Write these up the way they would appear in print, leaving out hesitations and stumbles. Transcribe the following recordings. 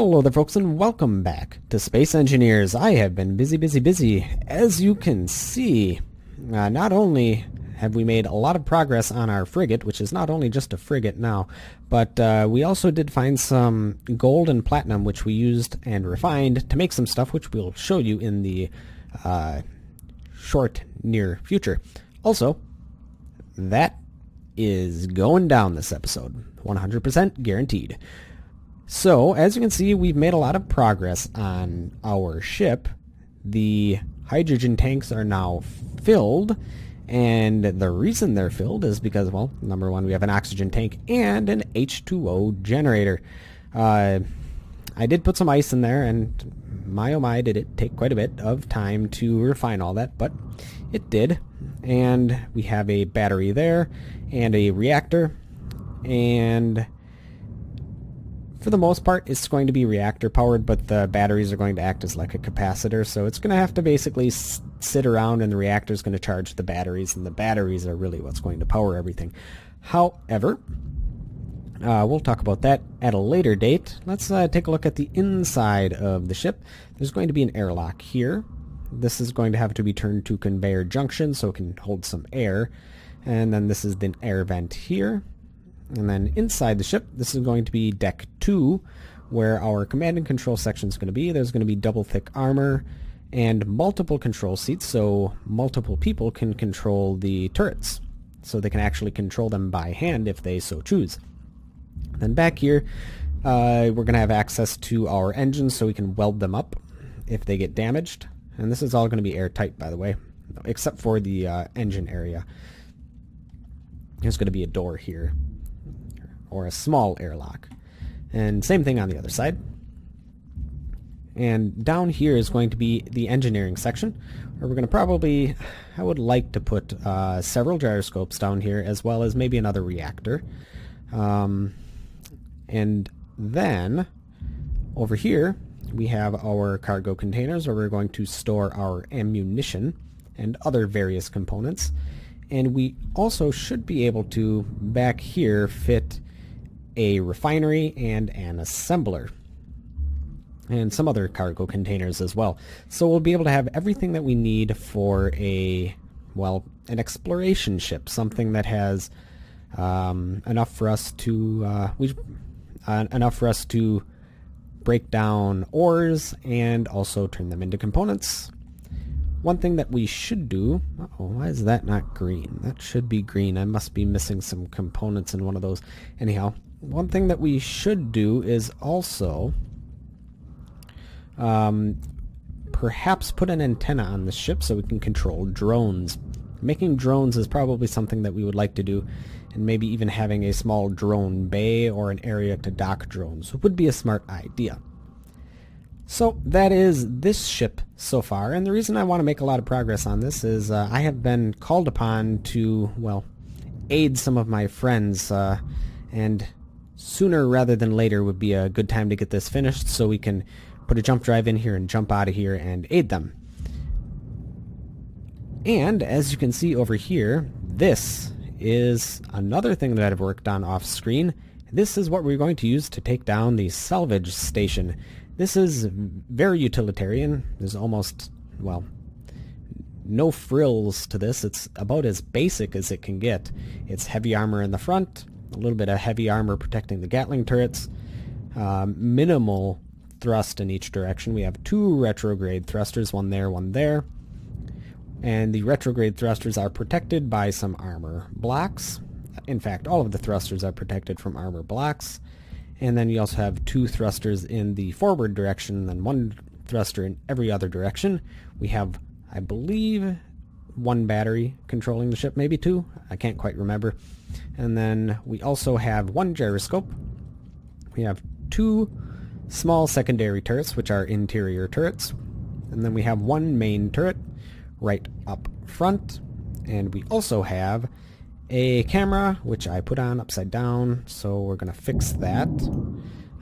Hello there folks and welcome back to Space Engineers. I have been busy. As you can see, not only have we made a lot of progress on our frigate, which is not only just a frigate now, but we also did find some gold and platinum which we used and refined to make some stuff which we'll show you in the short near future. Also, that is going down this episode, 100% guaranteed. So, as you can see, we've made a lot of progress on our ship. The hydrogen tanks are now filled, and the reason they're filled is because, well, number one, we have an oxygen tank and an H2O generator. I did put some ice in there, and my oh my, did it take quite a bit of time to refine all that, but it did. And we have a battery there, and a reactor, and for the most part, it's going to be reactor powered, but the batteries are going to act as like a capacitor, so it's going to have to basically sit around and the reactor is going to charge the batteries, and the batteries are really what's going to power everything. However, we'll talk about that at a later date. Let's take a look at the inside of the ship. There's going to be an airlock here. This is going to have to be turned to conveyor junction so it can hold some air, and then this is the air vent here. And then inside the ship, this is going to be Deck 2, where our command and control section is going to be. There's going to be double thick armor and multiple control seats, so multiple people can control the turrets. So they can actually control them by hand if they so choose. Then back here, we're going to have access to our engines so we can weld them up if they get damaged. And this is all going to be airtight, by the way, except for the engine area. There's going to be a door here, or a small airlock. And same thing on the other side. And down here is going to be the engineering section, where we're going to probably, I would like to put several gyroscopes down here, as well as maybe another reactor. And then over here we have our cargo containers, where we're going to store our ammunition and other various components. And we also should be able to, back here, fit a refinery and an assembler, and some other cargo containers as well. So we'll be able to have everything that we need for a, well, an exploration ship, something that has enough for us to break down ores and also turn them into components. One thing that we should do, why is that not green? That should be green. I must be missing some components in one of those. Anyhow, one thing that we should do is also perhaps put an antenna on the ship so we can control drones. Making drones is probably something that we would like to do, and maybe even having a small drone bay or an area to dock drones would be a smart idea. So that is this ship so far, and the reason I want to make a lot of progress on this is I have been called upon to, well, aid some of my friends, and sooner rather than later would be a good time to get this finished so we can put a jump drive in here and jump out of here and aid them. And as you can see over here, this is another thing that I've worked on off screen. This is what we're going to use to take down the salvage station. This is very utilitarian. There's almost, well, no frills to this. It's about as basic as it can get. It's heavy armor in the front, a little bit of heavy armor protecting the Gatling turrets, minimal thrust in each direction. We have two retrograde thrusters, one there, one there. And the retrograde thrusters are protected by some armor blocks. In fact, all of the thrusters are protected from armor blocks. And then you also have two thrusters in the forward direction, and then one thruster in every other direction. We have, I believe, one battery controlling the ship, maybe two. I can't quite remember. And then we also have one gyroscope. We have two small secondary turrets, which are interior turrets. And then we have one main turret right up front. And we also have a camera, which I put on upside down, so we're going to fix that.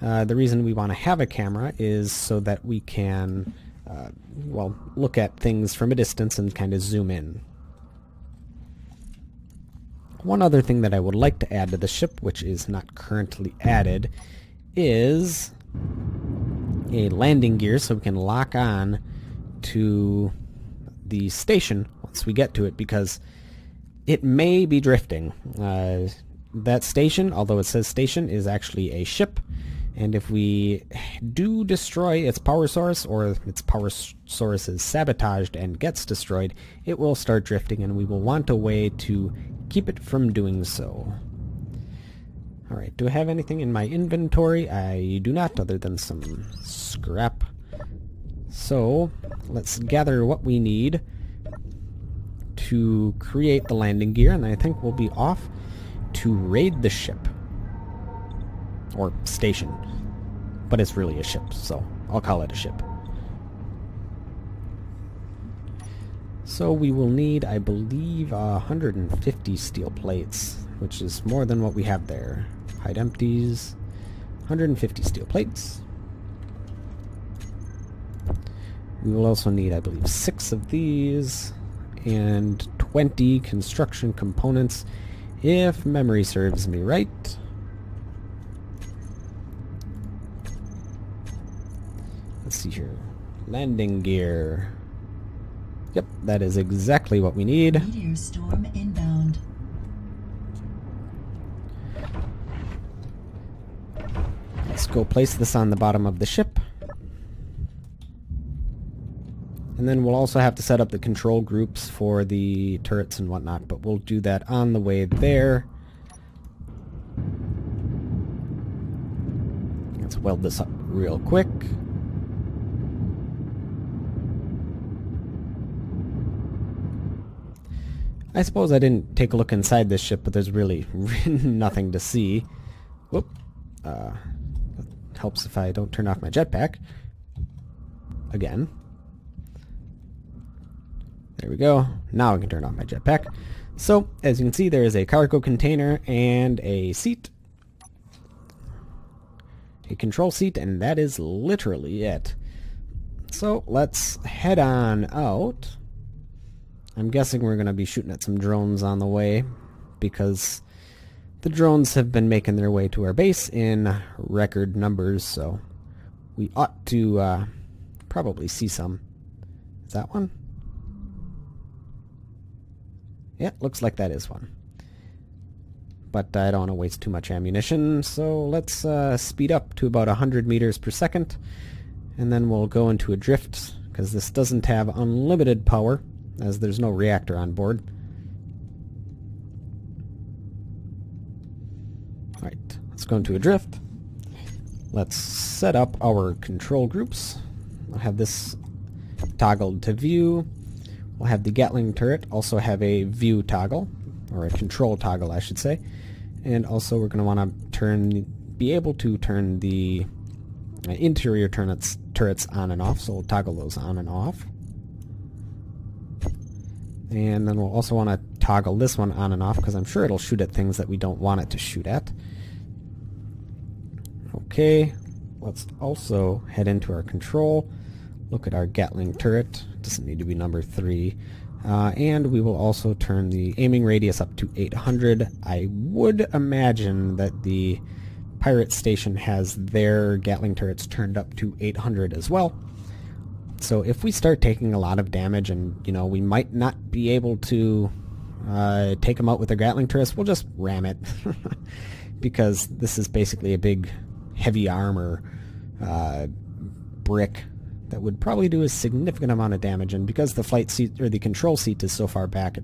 The reason we want to have a camera is so that we can, well, look at things from a distance and kind of zoom in. One other thing that I would like to add to the ship, which is not currently added, is a landing gear so we can lock on to the station once we get to it, because it may be drifting. That station, although it says station, is actually a ship, and if we do destroy its power source, or its power source is sabotaged and gets destroyed, it will start drifting, and we will want a way to keep it from doing so. Alright, do I have anything in my inventory? I do not, other than some scrap. So, let's gather what we need to create the landing gear, and I think we'll be off to raid the ship. Or station. But it's really a ship, so I'll call it a ship. So we will need, I believe, 150 steel plates, which is more than what we have there. Hide empties. 150 steel plates. We will also need, I believe, 6 of these, and 20 construction components, if memory serves me right. Let's see here. Landing gear. Yep, that is exactly what we need. Meteor storm inbound. Let's go place this on the bottom of the ship. And then we'll also have to set up the control groups for the turrets and whatnot, but we'll do that on the way there. Let's weld this up real quick. I suppose I didn't take a look inside this ship, but there's really nothing to see. Whoop. It helps if I don't turn off my jetpack. Again. There we go. Now I can turn off my jetpack. So, as you can see, there is a cargo container and a seat. A control seat, and that is literally it. So, let's head on out. I'm guessing we're going to be shooting at some drones on the way, because the drones have been making their way to our base in record numbers, so we ought to probably see some. Is that one? Yeah, looks like that is one. But I don't want to waste too much ammunition, so let's speed up to about 100 meters per second, and then we'll go into a drift, because this doesn't have unlimited power, as there's no reactor on board. Alright, let's go into a drift. Let's set up our control groups. I'll have this toggled to view. We'll have the Gatling turret also have a view toggle, or a control toggle I should say. And also we're going to want to be able to turn the interior turrets on and off, so we'll toggle those on and off. And then we'll also want to toggle this one on and off, because I'm sure it'll shoot at things that we don't want it to shoot at. Okay, let's also head into our control, look at our Gatling turret. It doesn't need to be number 3. And we will also turn the aiming radius up to 800. I would imagine that the pirate station has their Gatling turrets turned up to 800 as well. So if we start taking a lot of damage and, you know, we might not be able to take them out with the Gatling turrets, we'll just ram it. Because this is basically a big heavy armor brick that would probably do a significant amount of damage, and because the flight seat or the control seat is so far back,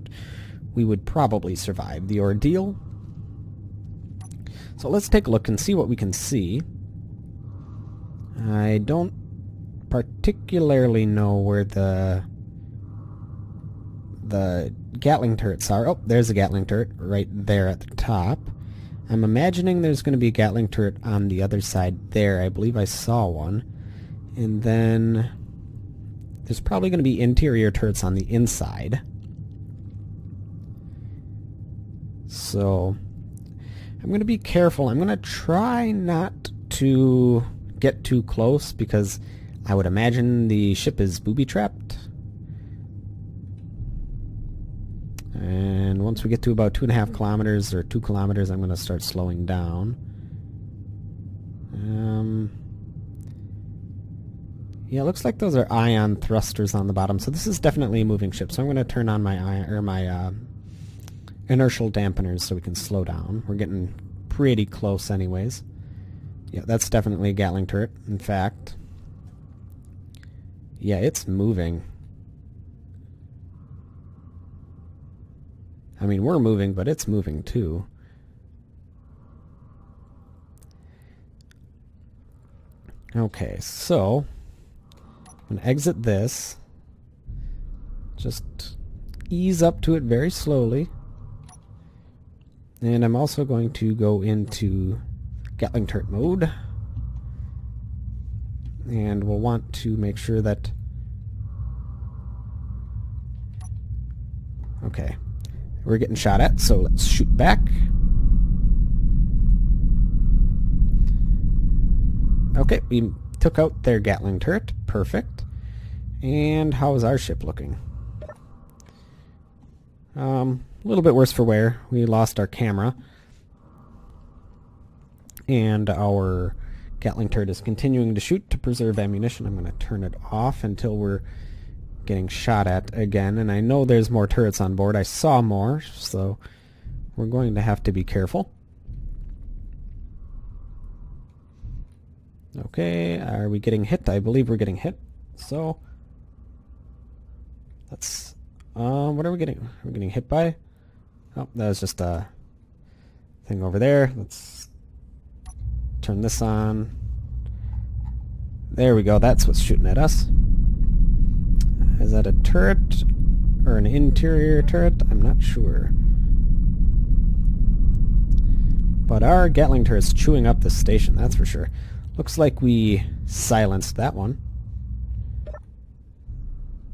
we would probably survive the ordeal. So let's take a look and see what we can see. I don't particularly know where the Gatling turrets are. Oh, there's a Gatling turret right there at the top. I'm imagining there's going to be a Gatling turret on the other side there. I believe I saw one. And then there's probably going to be interior turrets on the inside. So I'm going to be careful. I'm going to try not to get too close, because I would imagine the ship is booby-trapped. And once we get to about 2.5 kilometers or 2 kilometers, I'm going to start slowing down. Yeah, it looks like those are ion thrusters on the bottom, so this is definitely a moving ship. So I'm going to turn on my inertial dampeners so we can slow down. We're getting pretty close anyways. Yeah, that's definitely a Gatling turret. In fact, yeah, it's moving. I mean, we're moving, but it's moving too. Okay, so I'm going to exit this. Just ease up to it very slowly. And I'm also going to go into Gatling turret mode. And we'll want to make sure that... Okay. We're getting shot at, so let's shoot back. Okay, we took out their Gatling turret. Perfect. And how is our ship looking? A little bit worse for wear. We lost our camera. And our Gatling turret is continuing to shoot to preserve ammunition. I'm going to turn it off until we're getting shot at again. And I know there's more turrets on board. I saw more, so we're going to have to be careful. Okay, are we getting hit? I believe we're getting hit. So, let's... what are we getting? Are we getting hit by? Oh, that was just a thing over there. Let's turn this on. There we go. That's what's shooting at us. Is that a turret or an interior turret? I'm not sure. But our Gatling turret's chewing up the station, that's for sure. Looks like we silenced that one.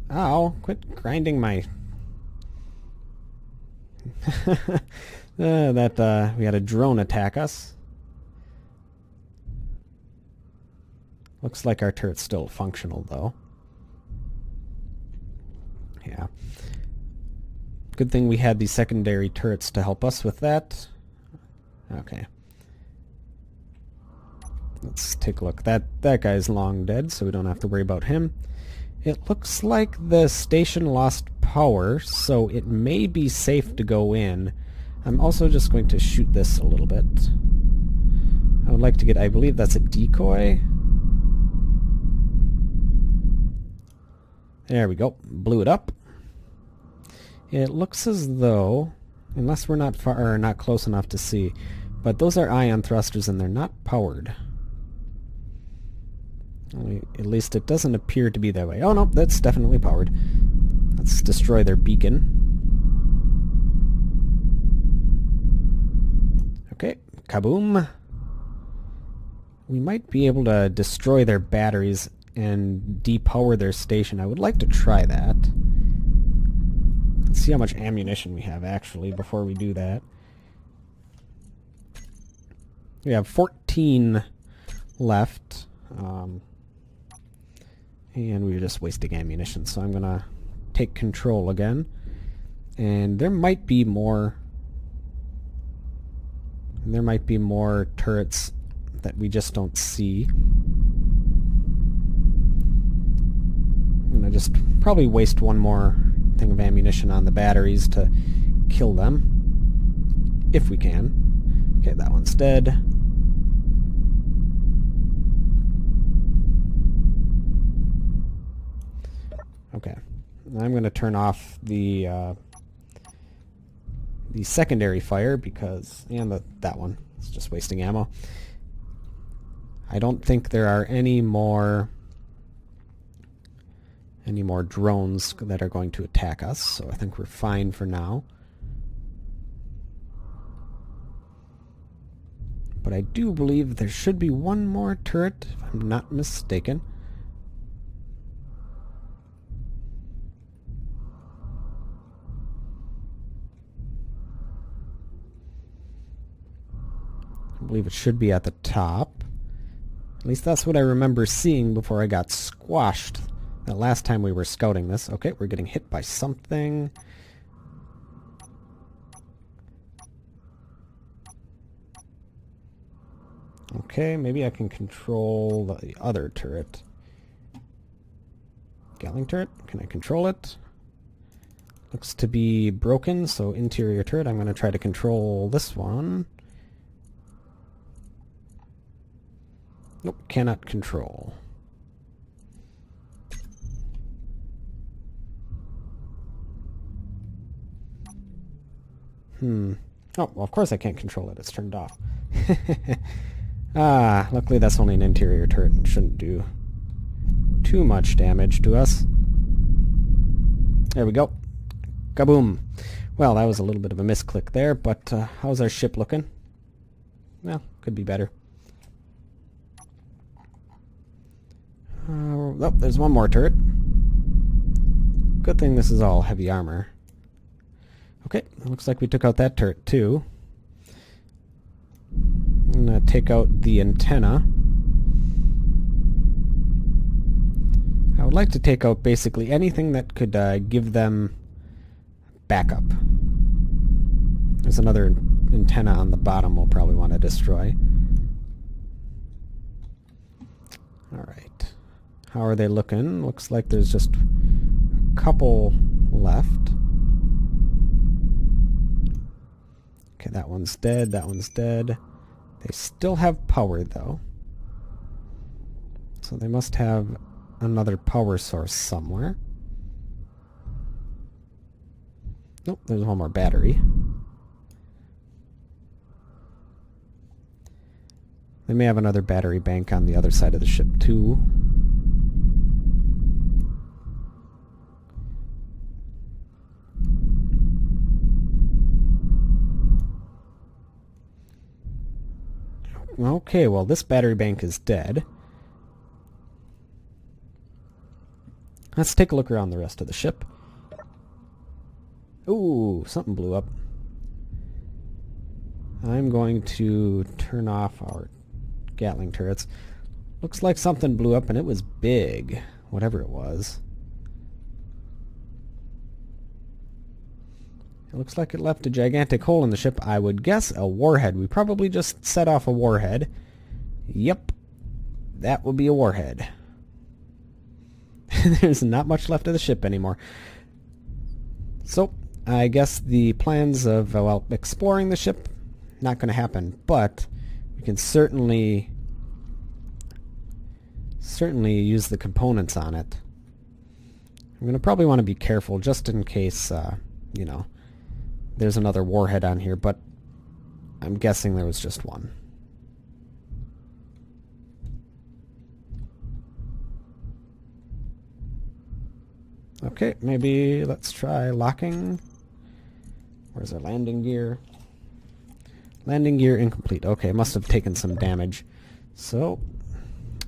Ow, quit grinding my... we had a drone attack us. Looks like our turret's still functional, though. Yeah. Good thing we had these secondary turrets to help us with that. Okay. Let's take a look. That guy's long dead, so we don't have to worry about him. It looks like the station lost power, so it may be safe to go in. I'm also just going to shoot this a little bit. I would like to get... I believe that's a decoy. There we go. Blew it up. It looks as though, unless we're not far or not close enough to see, but those are ion thrusters and they're not powered. At least it doesn't appear to be that way. Oh no, that's definitely powered. Let's destroy their beacon. Okay, kaboom. We might be able to destroy their batteries and depower their station. I would like to try that. Let's see how much ammunition we have actually before we do that. We have 14 left. And we were just wasting ammunition, so I'm gonna take control again. And there might be more... There might be more turrets that we just don't see. I'm gonna just probably waste one more thing of ammunition on the batteries to kill them. If we can. Okay, that one's dead. Okay, I'm going to turn off the secondary fire because, and that one, it's just wasting ammo. I don't think there are any more drones that are going to attack us, so I think we're fine for now. But I do believe there should be one more turret, if I'm not mistaken. I believe it should be at the top. At least that's what I remember seeing before I got squashed the last time we were scouting this. Okay, we're getting hit by something. Okay, maybe I can control the other turret. Gatling turret. Can I control it? Looks to be broken, so interior turret. I'm going to try to control this one. Nope, cannot control. Oh, well, of course I can't control it. It's turned off. Luckily that's only an interior turret and shouldn't do too much damage to us. There we go. Kaboom. Well, that was a little bit of a misclick there, but how's our ship looking? Well, could be better. Oh, there's one more turret. Good thing this is all heavy armor. Okay, looks like we took out that turret too. I'm going to take out the antenna. I would like to take out basically anything that could give them backup. There's another antenna on the bottom we'll probably want to destroy. Alright. How are they looking? Looks like there's just a couple left. Okay, that one's dead, that one's dead. They still have power, though. So they must have another power source somewhere. Nope, there's one more battery. They may have another battery bank on the other side of the ship, too. Okay, well, this battery bank is dead. Let's take a look around the rest of the ship. Ooh, something blew up. I'm going to turn off our Gatling turrets. Looks like something blew up and it was big, whatever it was. It looks like it left a gigantic hole in the ship. I would guess a warhead. We probably just set off a warhead. Yep. That would be a warhead. There's not much left of the ship anymore. So, I guess the plans of, well, exploring the ship, not going to happen. But we can certainly use the components on it. I'm going to probably want to be careful just in case, you know, there's another warhead on here, but I'm guessing there was just one. Okay, maybe let's try locking. Where's our landing gear? Landing gear incomplete. Okay, must have taken some damage. So,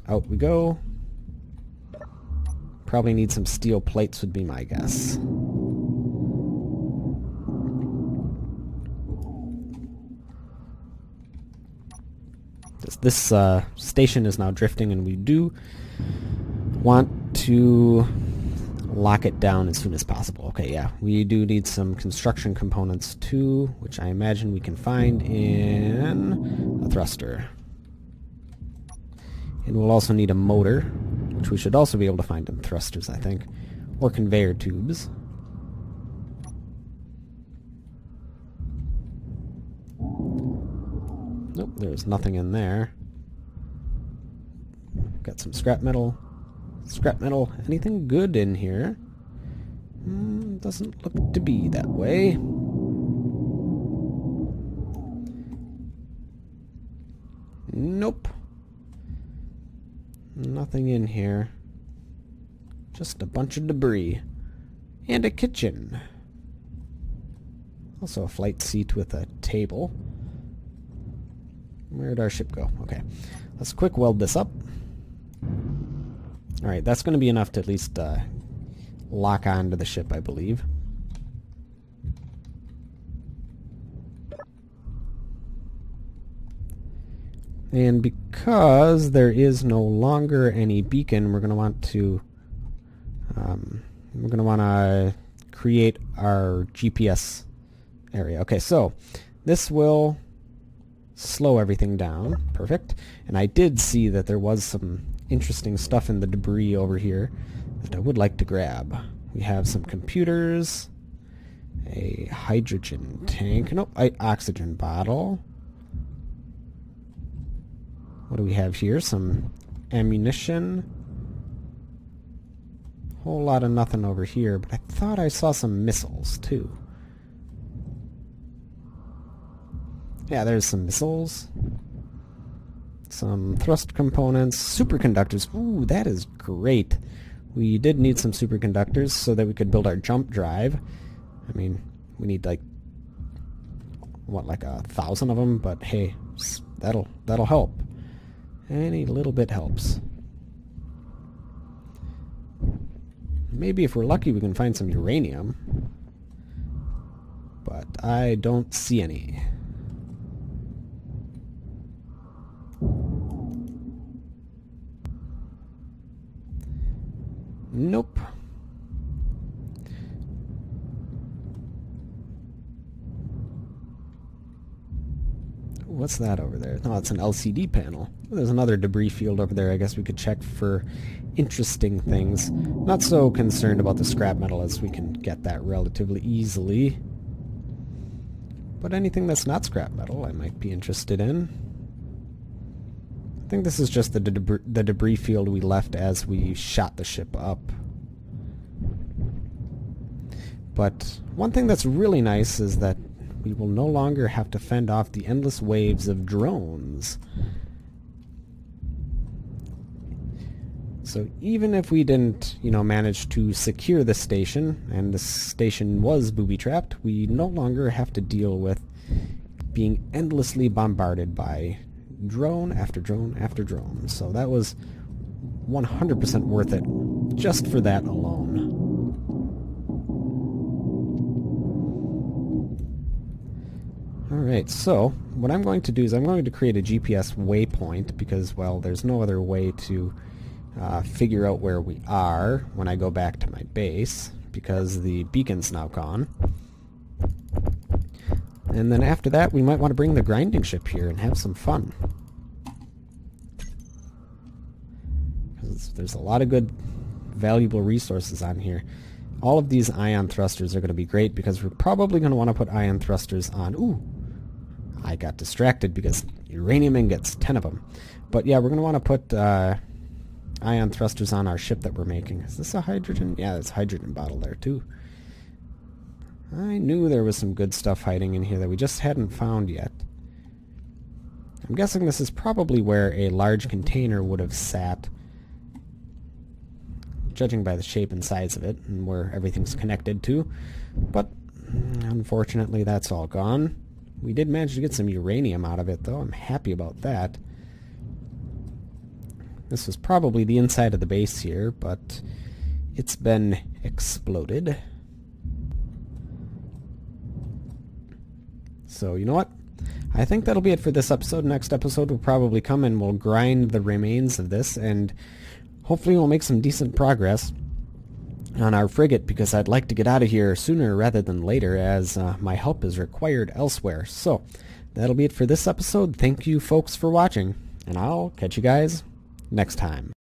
out we go. Probably need some steel plates would be my guess. This station is now drifting, and we do want to lock it down as soon as possible. Okay, yeah, we do need some construction components too, which I imagine we can find in a thruster. And we'll also need a motor, which we should also be able to find in thrusters, I think, or conveyor tubes. Nope, there's nothing in there. Got some scrap metal. Scrap metal. Anything good in here? Doesn't look to be that way. Nope. Nothing in here. Just a bunch of debris. And a kitchen. Also a flight seat with a table. Where'd our ship go? Okay. Let's quick weld this up. Alright, that's going to be enough to at least lock onto the ship, I believe. And because there is no longer any beacon, we're going to want to create our GPS area. Okay, so this will slow everything down. Perfect. And I did see that there was some interesting stuff in the debris over here that I would like to grab. We have some computers, a hydrogen tank, nope, oxygen bottle. What do we have here? Some ammunition. Whole lot of nothing over here, but I thought I saw some missiles too. Yeah, there's some missiles. Some thrust components, superconductors. Ooh, that is great. We did need some superconductors so that we could build our jump drive. I mean, we need like 1,000 of them, but hey, that'll help. Any little bit helps. Maybe if we're lucky we can find some uranium, but I don't see any. Nope. What's that over there? Oh, it's an LCD panel. There's another debris field over there. I guess we could check for interesting things. Not so concerned about the scrap metal, as we can get that relatively easily. But anything that's not scrap metal I might be interested in. I think this is just the debris field we left as we shot the ship up. But one thing that's really nice is that we will no longer have to fend off the endless waves of drones. So even if we didn't, manage to secure the station, and the station was booby-trapped, we no longer have to deal with being endlessly bombarded by drone after drone after drone. So that was 100% worth it just for that alone. Alright, so what I'm going to do is I'm going to create a GPS waypoint because, well, there's no other way to figure out where we are when I go back to my base because the beacon's now gone. And then after that we might want to bring the grinding ship here and have some fun. Because there's a lot of good valuable resources on here. All of these ion thrusters are going to be great because we're probably going to want to put ion thrusters on... Ooh! I got distracted because uranium ingots, 10 of them. But yeah, we're going to want to put ion thrusters on our ship that we're making. Is this a hydrogen? Yeah, there's a hydrogen bottle there too. I knew there was some good stuff hiding in here that we just hadn't found yet. I'm guessing this is probably where a large container would have sat, judging by the shape and size of it and where everything's connected to. But unfortunately that's all gone. We did manage to get some uranium out of it though. I'm happy about that. This was probably the inside of the base here, but it's been exploded. So you know what? I think that'll be it for this episode. Next episode will probably come and we'll grind the remains of this and hopefully we'll make some decent progress on our frigate because I'd like to get out of here sooner rather than later as my help is required elsewhere. So that'll be it for this episode. Thank you folks for watching and I'll catch you guys next time.